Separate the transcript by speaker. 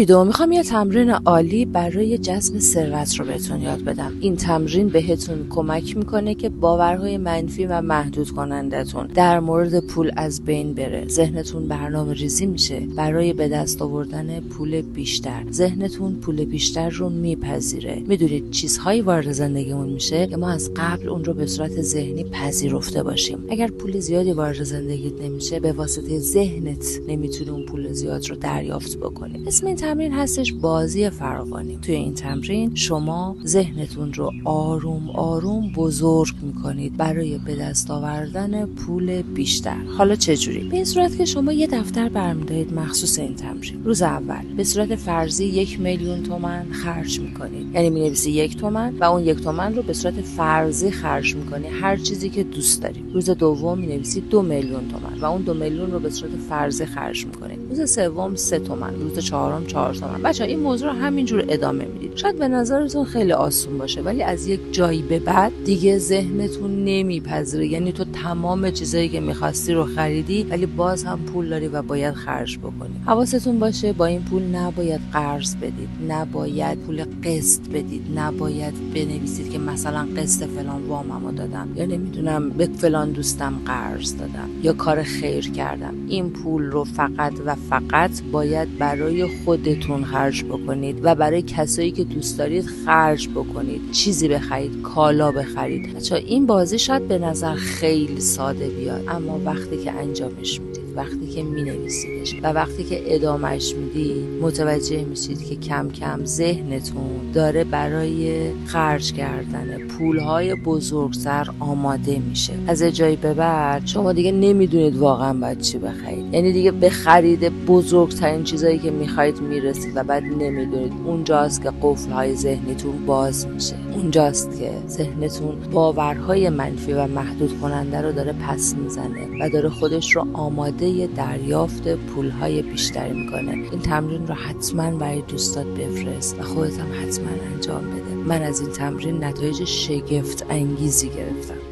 Speaker 1: ویدیو میخوام یه تمرین عالی برای جذب ثروت رو بهتون یاد بدم. این تمرین بهتون کمک میکنه که باورهای منفی و محدود کنندتون در مورد پول از بین بره. ذهنتون برنامه ریزی میشه برای به دست آوردن پول بیشتر. ذهنتون پول بیشتر رو میپذیره. میدونید چیزهایی وارد زندگیمون میشه که ما از قبل اون رو به صورت ذهنی پذیرفته باشیم. اگر پول زیادی وارد زندگیت نمیشه، به واسطه ذهنت نمیتونی اون پول زیاد رو دریافت بکنی. اسم این تمرین هستش بازی فراوانی. توی این تمرین شما ذهنتون رو آروم آروم بزرگ میکنید برای به دست آوردن پول بیشتر. حالا چجوری؟ به این صورت که شما یه دفتر برمی‌دارید مخصوص این تمرین. روز اول به صورت فرضی 1,000,000 تومان خرج میکنید. یعنی می‌نویسی 1 تومن و اون 1 تومن رو به صورت فرضی خرج میکنی، هر چیزی که دوست داری. روز دوم می‌نویسی 2,000,000 تومان و اون 2,000,000 رو به صورت فرضی خرج میکنی. روز سوم 3 تومن، روز چهارم 4 تومن. بچه‌ها این موضوع رو همینجور ادامه میدید. شاید به نظرتون خیلی آسون باشه، ولی از یک جایی به بعد دیگه ذهنتون نمیپذیره. یعنی تو تمام چیزایی که می‌خواستی رو خریدی، ولی باز هم پول داری و باید خرج بکنی. حواستون باشه با این پول نباید قرض بدید، نباید پول قسط بدید، نباید بنویسید که مثلا قسط فلان واممو دادم، یا نمیدونم به فلان دوستم قرض دادم یا کار خیر کردم. این پول رو فقط و فقط باید برای خودتون خرج بکنید و برای کسایی که دوست دارید خرج بکنید. چیزی بخرید، کالا بخرید. بچه‌ها این بازی شاید به نظر خیلی ساده بیاد، اما وقتی که انجامش میدید، وقتی که مینویسیدش و وقتی که ادامهش میدی، متوجه میشید که کم کم ذهنتون داره برای خرج کردن پولهای بزرگتر آماده میشه. از جایی به بعد شما دیگه نمیدونید واقعا باید چی بخرید. یعنی دیگه به خرید بزرگترین چیزایی که میخواید میرسید و بعد نمیدونید. اونجاست که قفلهای ذهنیتون باز میشه. اونجاست که ذهنتون باورهای منفی و محدود کننده رو داره پس میزنه و داره خودش رو آماده دریافت پولهای بیشتری میکنه. این تمرین رو حتما برای دوستات بفرست و خودت هم حتما انجام بده. من از این تمرین نتایج شگفت انگیزی گرفتم.